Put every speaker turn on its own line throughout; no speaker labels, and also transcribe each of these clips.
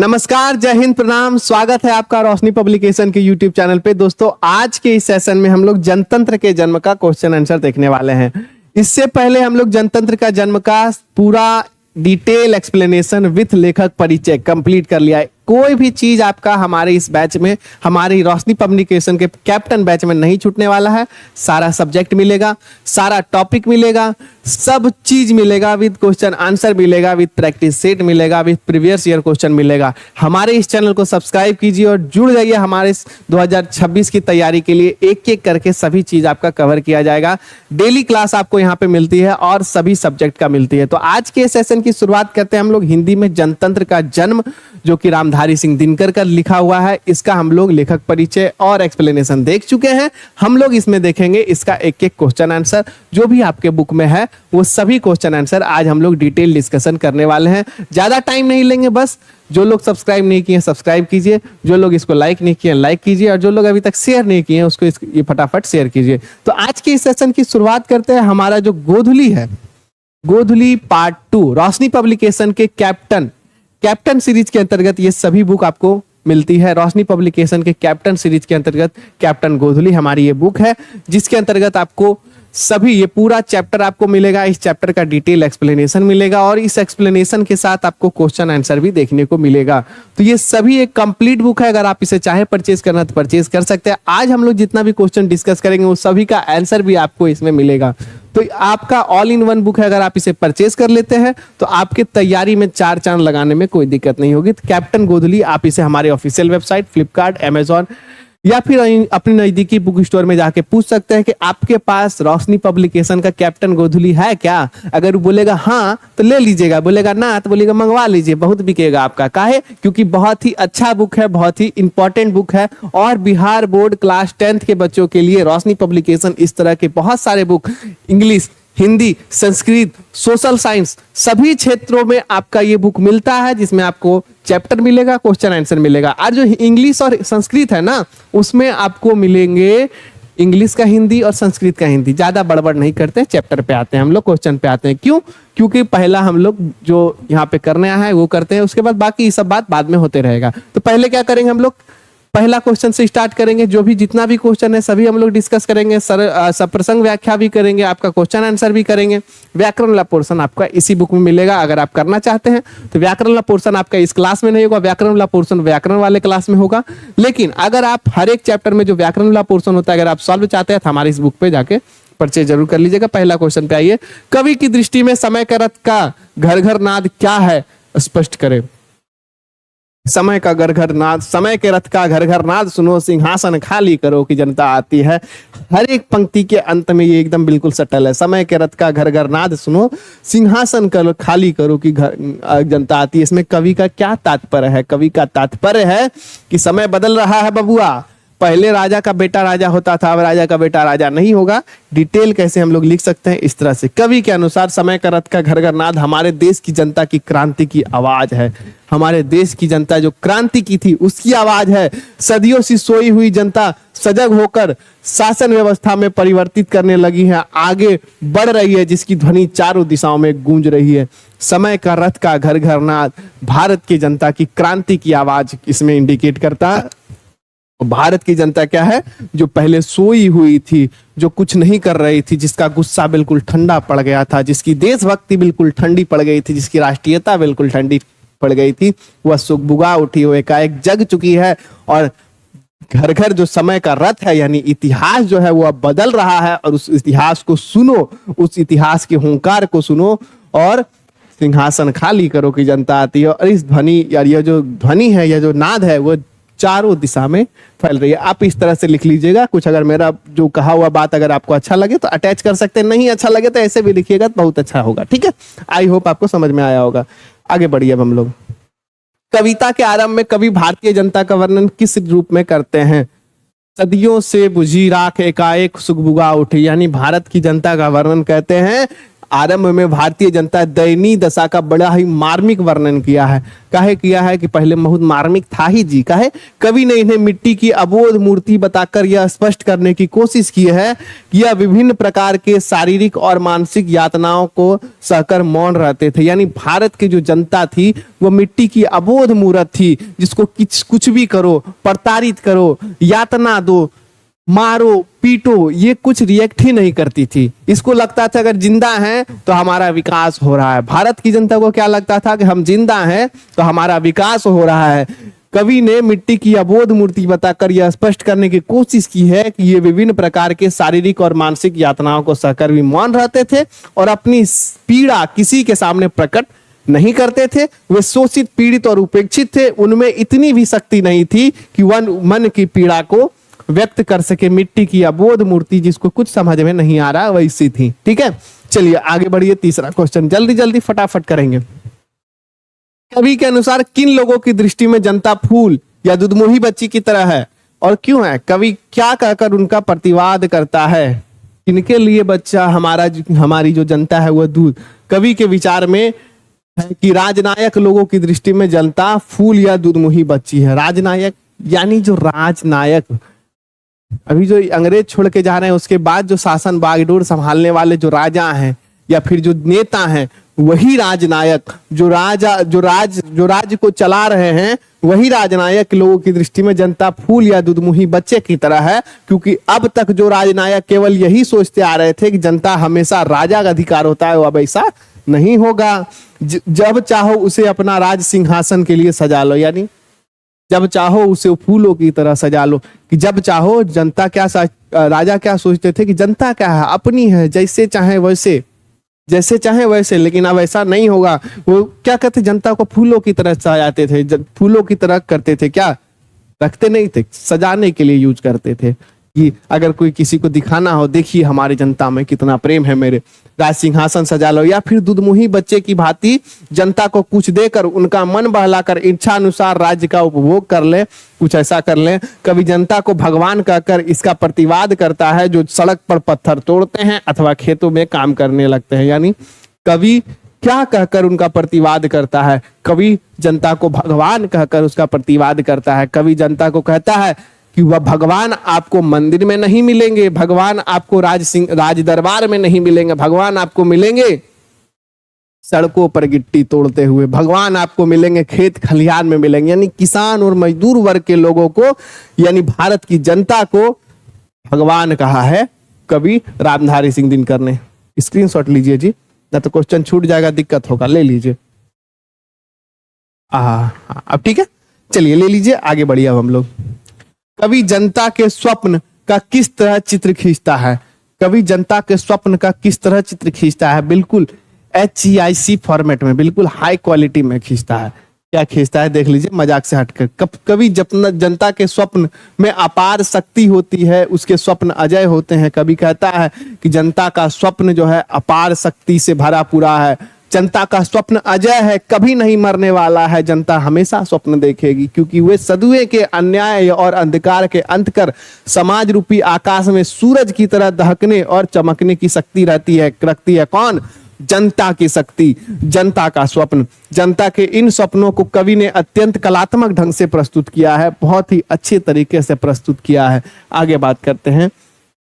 नमस्कार, जय हिंद, प्रणाम। स्वागत है आपका रोशनी पब्लिकेशन के यूट्यूब चैनल पे। दोस्तों, आज के इस सेशन में हम लोग जनतंत्र के जन्म का क्वेश्चन आंसर देखने वाले हैं। इससे पहले हम लोग जनतंत्र का जन्म का पूरा डिटेल एक्सप्लेनेशन विथ लेखक परिचय कंप्लीट कर लिया है। कोई भी चीज आपका हमारे इस बैच में, हमारी रोशनी पब्लिकेशन के कैप्टन बैच में नहीं छूटने वाला है। सारा सब्जेक्ट मिलेगा, सारा टॉपिक मिलेगा, सब चीज मिलेगा, विद क्वेश्चन आंसर मिलेगा, विद प्रैक्टिस सेट मिलेगा, विद प्रीवियस ईयर क्वेश्चन मिलेगा। हमारे इस चैनल को सब्सक्राइब कीजिए और जुड़ जाइए हमारे 2026 की तैयारी के लिए। एक एक करके सभी चीज आपका कवर किया जाएगा। डेली क्लास आपको यहाँ पे मिलती है और सभी सब्जेक्ट का मिलती है। तो आज के सेशन की शुरुआत करते हैं हम लोग हिंदी में जनतंत्र का जन्म, जो कि रामधारी सिंह दिनकर का लिखा हुआ है। इसका हम लोग लेखक परिचय और एक्सप्लेनेशन देख चुके हैं। हम लोग इसमें देखेंगे इसका एक एक क्वेश्चन आंसर, जो भी आपके बुक में है वो सभी क्वेश्चन आंसर आज हम लोग डिटेल डिस्कशन करने वाले हैं। ज्यादा टाइम नहीं लेंगे, बस जो लोग सब्सक्राइब नहीं किए सब्सक्राइब कीजिए, जो लोग इसको लाइक नहीं किए लाइक कीजिए, और जो लोग अभी तक शेयर नहीं किए उसको ये फटाफट शेयर कीजिए। तो आज के इस सेशन की शुरुआत करते हैं। हमारा जो गोधुली है, गोधुली पार्ट 2 रोशनी पब्लिकेशन के कैप्टन सीरीज के अंतर्गत ये सभी बुक आपको मिलती है। रोशनी पब्लिकेशन के कैप्टन सीरीज के अंतर्गत कैप्टन गोधुली हमारी ये बुक है, जिसके अंतर्गत आपको सभी ये पूरा चैप्टर आपको मिलेगा। इस चैप्टर का डिटेल एक्सप्लेनेशन मिलेगा और इस एक्सप्लेनेशन के साथ आपको क्वेश्चन आंसर भी देखने को मिलेगा। तो ये सभी एक कंप्लीट बुक है। अगर आप इसे चाहे परचेज करना तो परचेज कर सकते हैं। आज हम लोग जितना भी क्वेश्चन डिस्कस करेंगे वो सभी का आंसर भी आपको इसमें मिलेगा। तो आपका ऑल इन वन बुक है। अगर आप इसे परचेज कर लेते हैं तो आपके तैयारी में 4 चांद लगाने में कोई दिक्कत नहीं होगी। तो कैप्टन गोधुली आप इसे हमारे ऑफिशियल वेबसाइट फ्लिपकार्ट, अमेजॉन या फिर अपने नजदीकी बुक स्टोर में जाके पूछ सकते हैं कि आपके पास रोशनी पब्लिकेशन का कैप्टन गोधुली है क्या। अगर वो बोलेगा हाँ तो ले लीजिएगा, बोलेगा ना तो बोलेगा मंगवा लीजिए, बहुत बिकेगा आपका। काहे? क्योंकि बहुत ही अच्छा बुक है, बहुत ही इंपॉर्टेंट बुक है। और बिहार बोर्ड क्लास 10th के बच्चों के लिए रोशनी पब्लिकेशन इस तरह के बहुत सारे book, English, Hindi, Sanskrit, social science, सभी क्षेत्रों में आपका ये बुक मिलता है, जिसमें आपको चैप्टर मिलेगा, क्वेश्चन आंसर मिलेगा। आज जो इंग्लिश और संस्कृत है ना, उसमें आपको मिलेंगे इंग्लिश का हिंदी और संस्कृत का हिंदी। ज्यादा बड़बड़ नहीं करते, चैप्टर पे आते हैं हम लोग, क्वेश्चन पे आते हैं। क्यों? क्योंकि पहला हम लोग जो यहाँ पे करने आया है वो करते हैं, उसके बाद बाकी ये सब बात बाद में होते रहेगा। तो पहले क्या करेंगे हम लोग, पहला क्वेश्चन से स्टार्ट करेंगे। जो भी जितना भी क्वेश्चन है सभी हम लोग डिस्कस करेंगे। सप्रसंग व्याख्या भी करेंगे, आपका क्वेश्चन आंसर भी करेंगे। व्याकरण वाला पोर्शन आपका इसी बुक में मिलेगा। अगर आप करना चाहते हैं तो व्याकरण वाला पोर्शन आपका इस क्लास में नहीं होगा, व्याकरण वाला पोर्शन व्याकरण वाले क्लास में होगा। लेकिन अगर आप हर एक चैप्टर में जो व्याकरण वाला पोर्शन होता है अगर आप सॉल्व चाहते हैं तो हमारे इस बुक पे जाके परचेज जरूर कर लीजिएगा। पहला क्वेश्चन पे आइए। कवि की दृष्टि में समय का रथ का घर घर नाद क्या है, स्पष्ट करें। समय का घर घर नाद, समय के रथ का घर घर नाद सुनो, सिंहासन खाली करो कि जनता आती है। हर एक पंक्ति के अंत में ये एकदम बिल्कुल सटल है। समय के रथ का घर घर नाद सुनो, सिंहासन खाली करो कि जनता आती है। इसमें कवि का क्या तात्पर्य है? कवि का तात्पर्य है कि समय बदल रहा है बबुआ। पहले राजा का बेटा राजा होता था, अब राजा का बेटा राजा नहीं होगा। डिटेल कैसे हम लोग लिख सकते हैं इस तरह से। कवि के अनुसार समय का रथ का घर घर नाद हमारे देश की जनता की क्रांति की आवाज है। हमारे देश की जनता जो क्रांति की थी उसकी आवाज है। सदियों से सोई हुई जनता सजग होकर शासन व्यवस्था में परिवर्तित करने लगी है, आगे बढ़ रही है, जिसकी ध्वनि चारों दिशाओं में गूंज रही है। समय का रथ का घर घर नाद भारत की जनता की क्रांति की आवाज इसमें इंडिकेट करता है। भारत की जनता क्या है? जो पहले सोई हुई थी, जो कुछ नहीं कर रही थी, जिसका गुस्सा बिल्कुल ठंडा पड़ गया था, जिसकी देशभक्ति बिल्कुल ठंडी पड़ गई थी, जिसकी राष्ट्रीयता बिल्कुल ठंडी पड़ गई थी, वह सुगबुगा उठी, वो एकाएक जग चुकी है। और घर घर जो समय का रथ है यानी इतिहास जो है वो अब बदल रहा है। और उस इतिहास को सुनो, उस इतिहास के हुंकार को सुनो और सिंहासन खाली करो कि जनता आती है। और इस ध्वनि या यह जो ध्वनि है, यह जो नाद है, वो चारों दिशा में फैल रही है। आप इस तरह से लिख लीजिएगा। कुछ अगर मेरा जो कहा हुआ बात अगर आपको अच्छा लगे तो अटैच कर सकते हैं, नहीं अच्छा लगे तो ऐसे भी लिखिएगा तो बहुत अच्छा होगा। ठीक है, आई होप आपको समझ में आया होगा। आगे बढ़िए। अब हम लोग कविता के आरंभ में कवि भारतीय जनता का वर्णन किस रूप में करते हैं? सदियों से बुझी राख एकाएक सुगबुगा उठी, यानी भारत की जनता का वर्णन कहते हैं आरंभ में भारतीय जनता दयनीय दशा का बड़ा ही मार्मिक वर्णन किया है। काहे किया है कि पहले बहुत मार्मिक था ही जी। काहे? कवि ने इन्हें मिट्टी की अबोध मूर्ति बताकर यह स्पष्ट करने की कोशिश की है कि यह विभिन्न प्रकार के शारीरिक और मानसिक यातनाओं को सहकर मौन रहते थे। यानी भारत की जो जनता थी वो मिट्टी की अबोध मूर्त थी, जिसको कुछ भी करो, प्रताड़ित करो, यातना दो, मारो, पीटो, ये कुछ रिएक्ट ही नहीं करती थी। इसको लगता था अगर जिंदा हैं तो हमारा विकास हो रहा है। भारत की जनता को क्या लगता था कि हम जिंदा हैं तो हमारा विकास हो रहा है। कवि ने मिट्टी की अबोध मूर्ति बताकर यह स्पष्ट करने की कोशिश की है कि ये विभिन्न प्रकार के शारीरिक और मानसिक यातनाओं को सहकर भी मौन रहते थे और अपनी पीड़ा किसी के सामने प्रकट नहीं करते थे। वे शोषित, पीड़ित और उपेक्षित थे। उनमें इतनी भी शक्ति नहीं थी कि वह मन की पीड़ा को व्यक्त कर सके। मिट्टी की अबोध मूर्ति जिसको कुछ समझ में नहीं आ रहा वैसी थी। ठीक है, चलिए आगे बढ़िए। तीसरा क्वेश्चन जल्दी जल्दी फटाफट करेंगे। कवि के अनुसार किन लोगों की दृष्टि में जनता फूल या दुधमुही बच्ची की तरह है और क्यों है? कवि क्या कहकर उनका प्रतिवाद करता है? किनके लिए बच्चा हमारी जो जनता है वह दूध? कवि के विचार में है कि राजनायक लोगों की दृष्टि में जनता फूल या दुधमुही बच्ची है। राजनायक यानी जो राजनायक, अभी जो अंग्रेज छोड़ के जा रहे हैं उसके बाद जो शासन बागडोर संभालने वाले जो राजा हैं या फिर जो नेता हैं वही राजनायक, जो राज्य को चला रहे हैं वही राजनायक लोगों की दृष्टि में जनता फूल या दुधमुही बच्चे की तरह है। क्योंकि अब तक जो राजनायक केवल यही सोचते आ रहे थे कि जनता हमेशा राजा का अधिकार होता है, वो अब ऐसा नहीं होगा। जब चाहो उसे अपना राज सिंहासन के लिए सजा लो, यानी जब चाहो उसे फूलों की तरह सजा लो। कि जब चाहो जनता राजा क्या सोचते थे कि जनता क्या है, अपनी है, जैसे चाहे वैसे, लेकिन अब ऐसा नहीं होगा। वो क्या कहते, जनता को फूलों की तरह सजाते थे, फूलों की तरह करते थे। क्या रखते नहीं थे, सजाने के लिए यूज करते थे कि अगर कोई किसी को दिखाना हो, देखिए हमारी जनता में कितना प्रेम है, मेरे राज सिंहासन सजा लो। या फिर दुधमुही बच्चे की भांति जनता को कुछ देकर उनका मन बहलाकर इच्छा अनुसार राज्य का उपभोग कर ले, कुछ ऐसा कर ले। कभी जनता को भगवान कहकर इसका प्रतिवाद करता है जो सड़क पर पत्थर तोड़ते हैं अथवा खेतों में काम करने लगते हैं। यानी कवि क्या कहकर उनका प्रतिवाद करता है? कवि जनता को भगवान कहकर उसका प्रतिवाद करता है। कवि जनता को कहता है कि वह भगवान आपको मंदिर में नहीं मिलेंगे, भगवान आपको राज दरबार में नहीं मिलेंगे, भगवान आपको मिलेंगे सड़कों पर गिट्टी तोड़ते हुए, भगवान आपको मिलेंगे खेत खलिहान में मिलेंगे। यानी किसान और मजदूर वर्ग के लोगों को, यानी भारत की जनता को भगवान कहा है कवि रामधारी सिंह दिनकर ने। स्क्रीनशॉट लीजिए जी, ना तो क्वेश्चन छूट जाएगा, दिक्कत होगा। ले लीजिए। अब ठीक है, चलिए ले लीजिए, आगे बढ़िए। अब हम लोग कवि जनता के स्वप्न का किस तरह चित्र खींचता है? कवि जनता के स्वप्न का किस तरह चित्र खींचता है? बिल्कुल HEIC फॉर्मेट में, बिल्कुल हाई क्वालिटी में खींचता है। क्या खींचता है देख लीजिए, मजाक से हटकर। कवि जनता के स्वप्न में अपार शक्ति होती है, उसके स्वप्न अजय होते हैं। कवि कहता है कि जनता का स्वप्न जो है अपार शक्ति से भरा पूरा है, जनता का स्वप्न अजय है, कभी नहीं मरने वाला है। जनता हमेशा स्वप्न देखेगी क्योंकि वे सदुए के अन्याय और अंधकार के अंत कर समाज रूपी आकाश में सूरज की तरह दहकने और चमकने की शक्ति रखती है। कौन? जनता की शक्ति, जनता का स्वप्न। जनता के इन स्वप्नों को कवि ने अत्यंत कलात्मक ढंग से प्रस्तुत किया है, बहुत ही अच्छे तरीके से प्रस्तुत किया है। आगे बात करते हैं।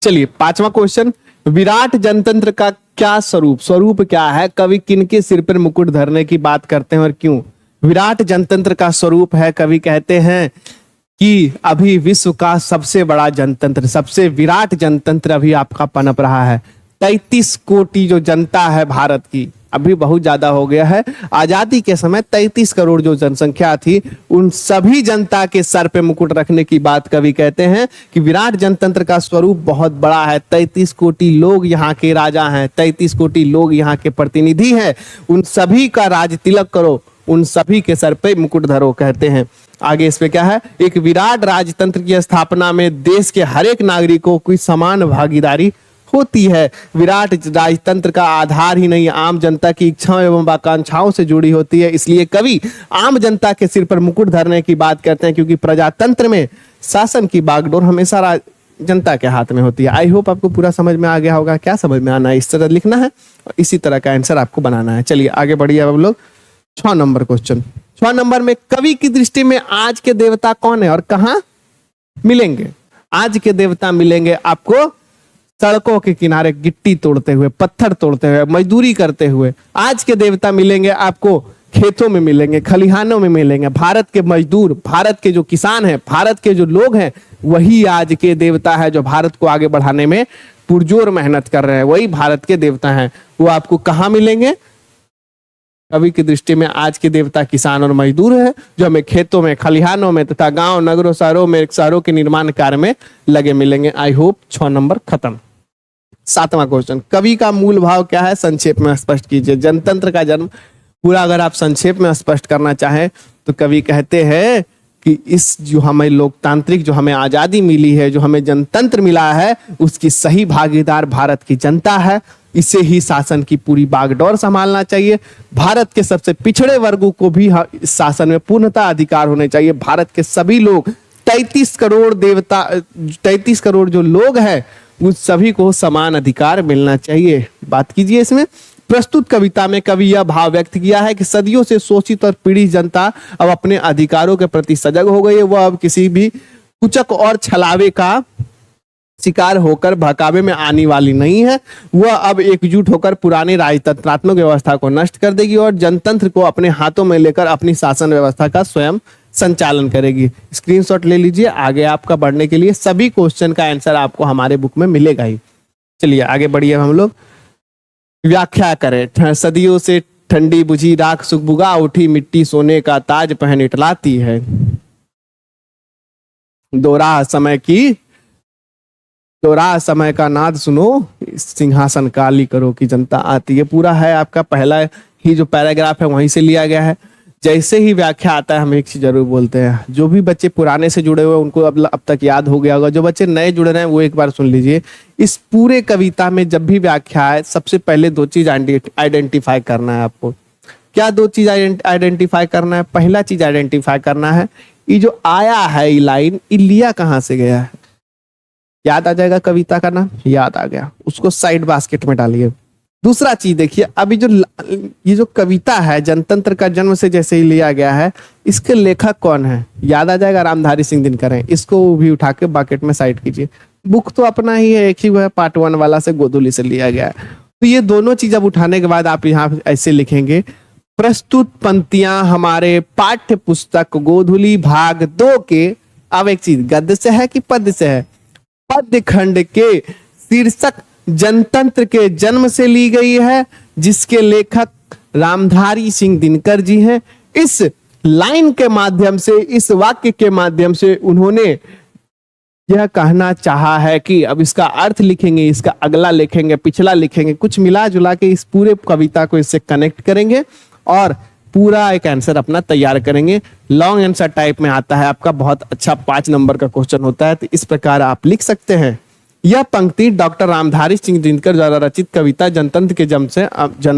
चलिए पांचवा क्वेश्चन, विराट जनतंत्र का क्या स्वरूप क्या है? कवि किनके सिर पर मुकुट धरने की बात करते हैं और क्यों? विराट जनतंत्र का स्वरूप है, कवि कहते हैं कि अभी विश्व का सबसे बड़ा जनतंत्र, सबसे विराट जनतंत्र अभी आपका पनप रहा है। 33 कोटि जो जनता है भारत की, अभी बहुत ज्यादा हो गया है। आजादी के समय 33 करोड़ जो जनसंख्या थी, उन सभी जनता के सर पे मुकुट रखने की बात कवि कहते हैं कि विराट जनतंत्र का स्वरूप बहुत बड़ा है। 33 कोटि लोग यहाँ के राजा हैं, 33 कोटि लोग यहाँ के प्रतिनिधि हैं। उन सभी का राज तिलक करो, उन सभी के सर पे मुकुट धरो, कहते हैं। आगे इस पे क्या है? एक विराट राजतंत्र की स्थापना में देश के हर एक नागरिकों की समान भागीदारी होती है। विराट राजतंत्र का आधार ही नहीं, आम जनता की इच्छाओं एवं आकांक्षाओं से जुड़ी होती है। इसलिए कवि आम जनता के सिर पर मुकुट धरने की बात करते हैं, क्योंकि प्रजातंत्र में शासन की बागडोर हमेशा जनता के हाथ में होती है। आई होप आपको पूरा समझ में आ गया होगा। क्या समझ में आना है, इस तरह लिखना है और इसी तरह का आंसर आपको बनाना है। चलिए आगे बढ़िए अब हम लोग 6 नंबर क्वेश्चन। 6 नंबर में कवि की दृष्टि में आज के देवता कौन है और कहाँ मिलेंगे? आज के देवता मिलेंगे आपको सड़कों के किनारे गिट्टी तोड़ते हुए, पत्थर तोड़ते हुए, मजदूरी करते हुए। आज के देवता मिलेंगे आपको खेतों में मिलेंगे, खलिहानों में मिलेंगे। भारत के मजदूर, भारत के जो किसान हैं, भारत के जो लोग हैं, वही आज के देवता है जो भारत को आगे बढ़ाने में पुरजोर मेहनत कर रहे हैं। वही भारत के देवता हैं। वो आपको कहाँ मिलेंगे? कवि की दृष्टि में आज के देवता किसान और मजदूर है जो हमें खेतों में, खलिहानों में तथा गांव, नगरों, शहरों के निर्माण कार्य में लगे मिलेंगे। आई होप 6 नंबर खत्म। 7वां क्वेश्चन, कवि का मूल भाव क्या है? संक्षेप में स्पष्ट कीजिए। जनतंत्र का जन्म पूरा अगर आप संक्षेप में स्पष्ट करना चाहें तो कवि कहते हैं कि इस जो हमें लोकतांत्रिक, जो हमें आजादी मिली है, जो हमें जनतंत्र मिला है, उसकी सही भागीदार भारत की जनता है। इसे ही शासन की पूरी बागडोर संभालना चाहिए। भारत के सबसे पिछड़े वर्गों को भी इस शासन में पूर्णतः अधिकार होने चाहिए। भारत के सभी लोग 33 करोड़ देवता, 33 करोड़ जो लोग हैं, उस सभी को समान अधिकार मिलना चाहिए। बात कीजिए इसमें। प्रस्तुत कविता में कवि यह भाव व्यक्त किया है कि सदियों से शोषित और पीड़ित जनता अब अपने अधिकारों के प्रति सजग हो गई है। वह अब किसी भी कुचक और छलावे का शिकार होकर बहकावे में आने वाली नहीं है। वह अब एकजुट होकर पुरानी राजतंत्रात्मक व्यवस्था को नष्ट कर देगी और जनतंत्र को अपने हाथों में लेकर अपनी शासन व्यवस्था का स्वयं संचालन करेगी। स्क्रीनशॉट ले लीजिए। आगे आपका बढ़ने के लिए सभी क्वेश्चन का आंसर आपको हमारे बुक में मिलेगा ही। चलिए आगे बढ़िए हम लोग। व्याख्या करें। सदियों से ठंडी बुझी राख सुगबुगा उठी मिट्टी सोने का ताज पहन इटलाती है। दोराह समय का नाद सुनो, सिंहासन काली करो की जनता आती है। पूरा है आपका पहला ही जो पैराग्राफ है वहीं से लिया गया है। जैसे ही व्याख्या आता है हम एक चीज जरूर बोलते हैं। जो भी बच्चे पुराने से जुड़े हुए हैं उनको अब तक याद हो गया होगा। जो बच्चे नए जुड़ रहे हैं वो एक बार सुन लीजिए। इस पूरे कविता में जब भी व्याख्या है, सबसे पहले 2 चीज आइडेंटिफाई करना है आपको। क्या 2 चीज आइडेंटिफाई करना है? पहला चीज आइडेंटिफाई करना है, ये जो आया है ये लाइन, ये लिया कहाँ से गया है? याद आ जाएगा कविता का नाम, याद आ गया, उसको साइड बास्केट में डालिए। दूसरा चीज देखिए, अभी ये जो कविता है जनतंत्र का जन्म से जैसे ही लिया गया है, इसके लेखक कौन है? याद आ जाएगा, रामधारी सिंह दिनकर हैं। इसको भी उठा के बाकेट में साइड कीजिए। बुक तो अपना ही है, एक ही वो है, पार्ट 1 वाला से गोधुली से लिया गया है। तो ये दोनों चीज अब उठाने के बाद आप यहाँ ऐसे लिखेंगे, प्रस्तुत पंक्तियां हमारे पाठ्य पुस्तक गोधुली भाग 2 के, अब एक चीज गद्य से है कि पद्य से है? पद्य खंड के शीर्षक जनतंत्र के जन्म से ली गई है, जिसके लेखक रामधारी सिंह दिनकर जी हैं। इस लाइन के माध्यम से, इस वाक्य के माध्यम से उन्होंने यह कहना चाहा है कि अब इसका अर्थ लिखेंगे, इसका अगला लिखेंगे, पिछला लिखेंगे, कुछ मिला जुला के इस पूरे कविता को इससे कनेक्ट करेंगे और पूरा एक आंसर अपना तैयार करेंगे। लॉन्ग आंसर टाइप में आता है आपका, बहुत अच्छा 5 नंबर का क्वेश्चन होता है। तो इस प्रकार आप लिख सकते हैं। यह पंक्ति डॉक्टर रामधारी सिंह दिनकर द्वारा रचित कविता जनतंत्र के जन्म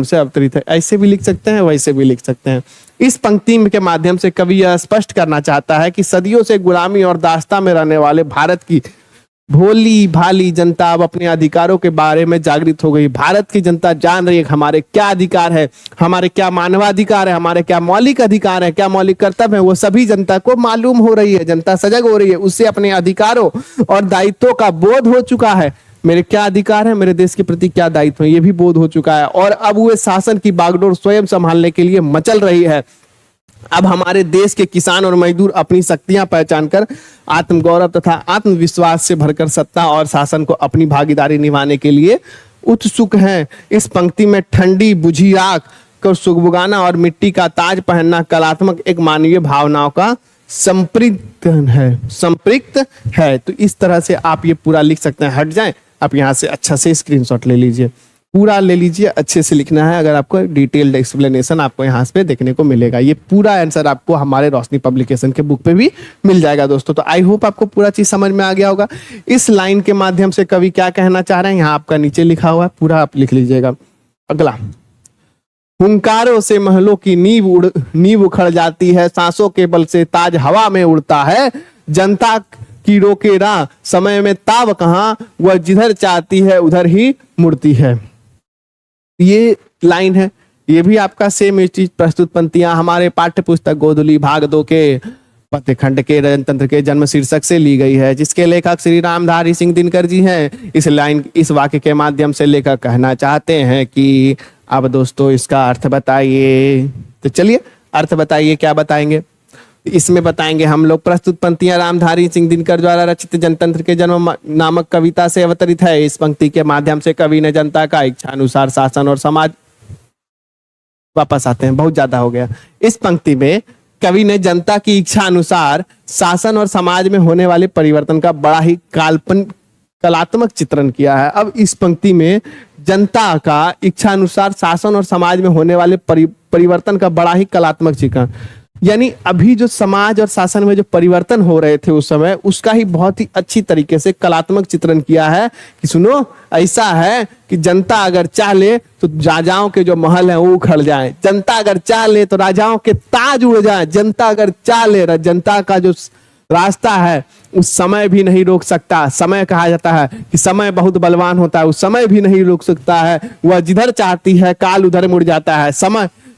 से अवतरित है। ऐसे भी लिख सकते हैं, वैसे भी लिख सकते हैं। इस पंक्ति के माध्यम से कवि यह स्पष्ट करना चाहता है कि सदियों से गुलामी और दास्ता में रहने वाले भारत की भोली भाली जनता अब अपने अधिकारों के बारे में जागृत हो गई। भारत की जनता जान रही है हमारे क्या अधिकार है, हमारे क्या मानवाधिकार है, हमारे क्या मौलिक अधिकार है, क्या मौलिक कर्तव्य है, वो सभी जनता को मालूम हो रही है। जनता सजग हो रही है, उससे अपने अधिकारों और दायित्वों का बोध हो चुका है। मेरे क्या अधिकार है, मेरे देश के प्रति क्या दायित्व है, ये भी बोध हो चुका है। और अब वो शासन की बागडोर स्वयं संभालने के लिए मचल रही है। अब हमारे देश के किसान और मजदूर अपनी शक्तियां पहचान कर आत्मगौरव तथा आत्मविश्वास से भरकर सत्ता और शासन को अपनी भागीदारी निभाने के लिए उत्सुक हैं। इस पंक्ति में ठंडी बुझी आग को सुगबुगाना और मिट्टी का ताज पहनना कलात्मक एक मानवीय भावनाओं का संपृक्त है। तो इस तरह से आप ये पूरा लिख सकते हैं। हट जाएं, आप यहाँ से अच्छा से स्क्रीनशॉट ले लीजिए, पूरा ले लीजिए, अच्छे से लिखना है। अगर आपको डिटेल्ड एक्सप्लेनेशन आपको यहाँ पे देखने को मिलेगा। ये पूरा आंसर आपको हमारे रोशनी पब्लिकेशन के बुक पे भी मिल जाएगा दोस्तों। तो आई होप आपको पूरा चीज समझ में आ गया होगा। इस लाइन के माध्यम से कवि क्या कहना चाह रहे हैं, यहाँ आपका नीचे लिखा हुआ है, पूरा आप लिख लीजिएगा। अगला, हुंकारों से महलों की नींव उखड़ जाती है, सांसों के बल से ताज हवा में उड़ता है, जनता कि रोके राह, समय में ताव कहाँ, वह जिधर चाहती है उधर ही मुड़ती है। ये लाइन है, ये भी आपका सेम चीज प्रस्तुत पंक्तियां हमारे पाठ्य पुस्तक गोधुली भाग 2 के पद्य खंड के जनतंत्र के जन्म शीर्षक से ली गई है, जिसके लेखक श्री रामधारी सिंह दिनकर जी हैं। इस वाक्य के माध्यम से लेखक कहना चाहते हैं कि अब दोस्तों इसका अर्थ बताइए। तो चलिए अर्थ बताइए, क्या बताएंगे इसमें? बताएंगे हम लोग, प्रस्तुत पंक्तियां रामधारी सिंह दिनकर द्वारा रचित जनतंत्र के जन्म नामक कविता से अवतरित है। इस पंक्ति के माध्यम से कवि ने जनता का इच्छानुसार शासन और समाज, वापस आते हैं, बहुत ज्यादा हो गया। इस पंक्ति में कवि ने जनता की इच्छा अनुसार शासन और समाज में होने वाले परिवर्तन का बड़ा ही कलात्मक चित्रण किया है। अब इस पंक्ति में जनता का इच्छा अनुसार शासन और समाज में होने वाले परिवर्तन का बड़ा ही कलात्मक चित्रण, यानी अभी जो समाज और शासन में जो परिवर्तन हो रहे थे उस समय, उसका ही बहुत ही अच्छी तरीके से कलात्मक चित्रण किया है कि सुनो, ऐसा है कि जनता अगर चाह ले तो राजाओं के जो महल हैं वो उखड़ जाएं, जनता अगर चाह ले तो राजाओं के ताज उड़ जाएं, जनता अगर चाह ले, जनता का जो रास्ता है उस समय भी नहीं रोक सकता। समय कहा जाता है कि समय बहुत बलवान होता है, उस समय भी नहीं रोक सकता है, वह जिधर चाहती है काल उधर मुड़ जाता है।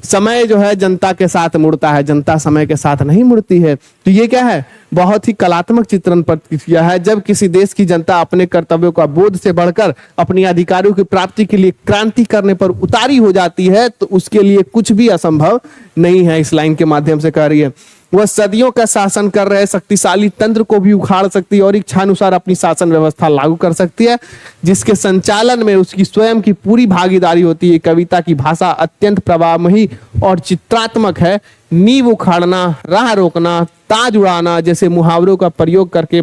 समय जो है जनता के साथ मुड़ता है, जनता समय के साथ नहीं मुड़ती है। तो ये क्या है, बहुत ही कलात्मक चित्रण प्रक्रिया है। जब किसी देश की जनता अपने कर्तव्यों का बोध से बढ़कर अपनी अधिकारों की प्राप्ति के लिए क्रांति करने पर उतारी हो जाती है तो उसके लिए कुछ भी असंभव नहीं है। इस लाइन के माध्यम से कह रही है, वह सदियों का शासन कर रहे शक्तिशाली तंत्र को भी उखाड़ सकती है और इच्छानुसार अपनी शासन व्यवस्था लागू कर सकती है, जिसके संचालन में उसकी स्वयं की पूरी भागीदारी होती है। कविता की भाषा अत्यंत प्रभावमयी और चित्रात्मक है। नींव उखाड़ना, राह रोकना, ताज उड़ाना जैसे मुहावरों का प्रयोग करके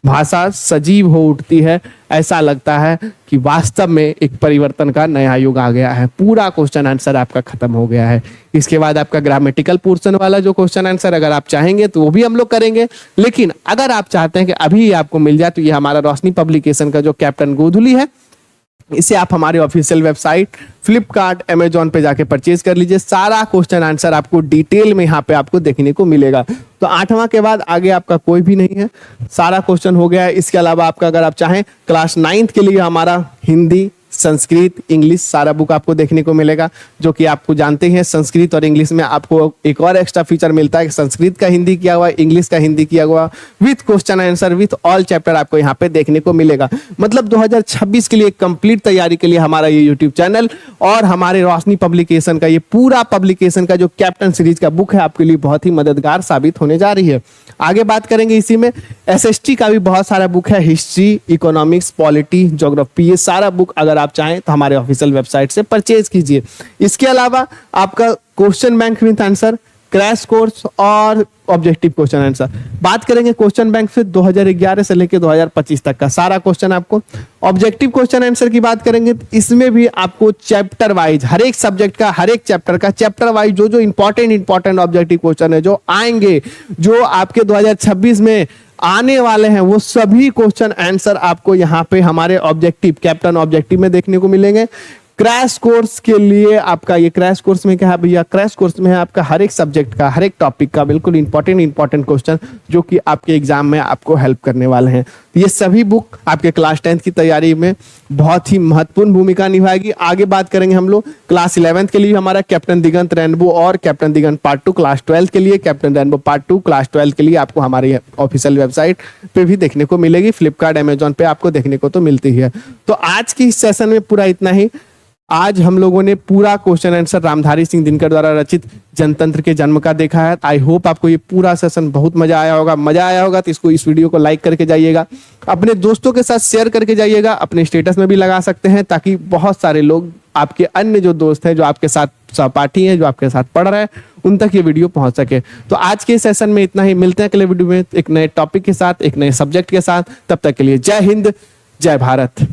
भाषा सजीव हो उठती है। ऐसा लगता है कि वास्तव में एक परिवर्तन का नया युग आ गया है। पूरा क्वेश्चन आंसर आपका खत्म हो गया है। इसके बाद आपका ग्रामेटिकल पोर्शन वाला जो क्वेश्चन आंसर अगर आप चाहेंगे तो वो भी हम लोग करेंगे, लेकिन अगर आप चाहते हैं कि अभी आपको मिल जाए तो ये हमारा रोशनी पब्लिकेशन का जो कैप्टन गोधुली है, इसे आप हमारे ऑफिशियल वेबसाइट फ्लिपकार्ट, अमेजॉन पे जाके परचेज कर लीजिए। सारा क्वेश्चन आंसर आपको डिटेल में यहाँ पे आपको देखने को मिलेगा। तो 8वां के बाद आगे आपका कोई भी नहीं है, सारा क्वेश्चन हो गया है। इसके अलावा आपका अगर आप चाहें क्लास 9th के लिए हमारा हिंदी, संस्कृत, इंग्लिश सारा बुक आपको देखने को मिलेगा, जो कि आपको जानते हैं संस्कृत और इंग्लिश में आपको एक और एक्स्ट्रा फीचर मिलता है कि संस्कृत का हिंदी किया हुआ, इंग्लिश का हिंदी किया हुआ, with question answer, with all chapter आपको यहाँ पे देखने को मिलेगा। मतलब 2026 के लिए कंप्लीट तैयारी के लिए हमारा ये यूट्यूब चैनल और हमारे रोशनी पब्लिकेशन का ये पूरा पब्लिकेशन का जो कैप्टन सीरीज का बुक है आपके लिए बहुत ही मददगार साबित होने जा रही है। आगे बात करेंगे इसी में SST का भी बहुत सारा बुक है, हिस्ट्री, इकोनॉमिक्स, पॉलिटी, ज्योग्राफी, ये सारा बुक अगर आप चाहें तो हमारे ऑफिशियल वेबसाइट से परचेज कीजिए। इसके अलावा आपका question bank with answer, crash course और ऑब्जेक्टिव क्वेश्चन आंसर। बात करेंगे क्वेश्चन बैंक से 2011 से लेकर 2025 तक का सारा क्वेश्चन आपको। ऑब्जेक्टिव क्वेश्चन आंसर की बात करेंगे तो इसमें भी आपको चैप्टर वाइज हर एक सब्जेक्ट का, हर एक चैप्टर का चैप्टर वाइज जो इंपॉर्टेंट ऑब्जेक्टिव क्वेश्चन है जो आएंगे, जो आपके 2026 में आने वाले हैं, वो सभी क्वेश्चन आंसर आपको यहाँ पे हमारे ऑब्जेक्टिव, कैप्टन ऑब्जेक्टिव में देखने को मिलेंगे। क्रैश कोर्स के लिए आपका ये क्रैश कोर्स में क्या है भैया, क्रैश कोर्स में है आपका हर एक सब्जेक्ट का, हर एक टॉपिक का बिल्कुल इंपॉर्टेंट क्वेश्चन जो कि आपके एग्जाम में आपको हेल्प करने वाले हैं। ये सभी बुक आपके क्लास 10th की तैयारी में बहुत ही महत्वपूर्ण भूमिका निभाएगी। आगे बात करेंगे हम लोग क्लास 11th के लिए हमारा कैप्टन दिगंत रेनबो और कैप्टन दिगंत पार्ट 2, क्लास 12th के लिए captain rainbow part 2, class 12th के लिए आपको हमारे ऑफिशियल वेबसाइट पे भी देखने को मिलेगी, फ्लिपकार्ट, अमेजॉन पे आपको देखने को तो मिलती है। तो आज की इस सेशन में पूरा इतना ही। आज हम लोगों ने पूरा क्वेश्चन आंसर रामधारी सिंह दिनकर द्वारा रचित जनतंत्र के जन्म का देखा है। आई होप आपको ये पूरा सेशन बहुत मजा आया होगा। तो इस वीडियो को लाइक करके जाइएगा, अपने दोस्तों के साथ शेयर करके जाइएगा, अपने स्टेटस में भी लगा सकते हैं ताकि बहुत सारे लोग, आपके अन्य जो दोस्त हैं, जो आपके साथ सहपाठी हैं, जो आपके साथ पढ़ रहे हैं, उन तक ये वीडियो पहुंच सके। तो आज के सेशन में इतना ही। मिलते हैं अगले वीडियो में एक नए टॉपिक के साथ, एक नए सब्जेक्ट के साथ। तब तक के लिए जय हिंद, जय भारत।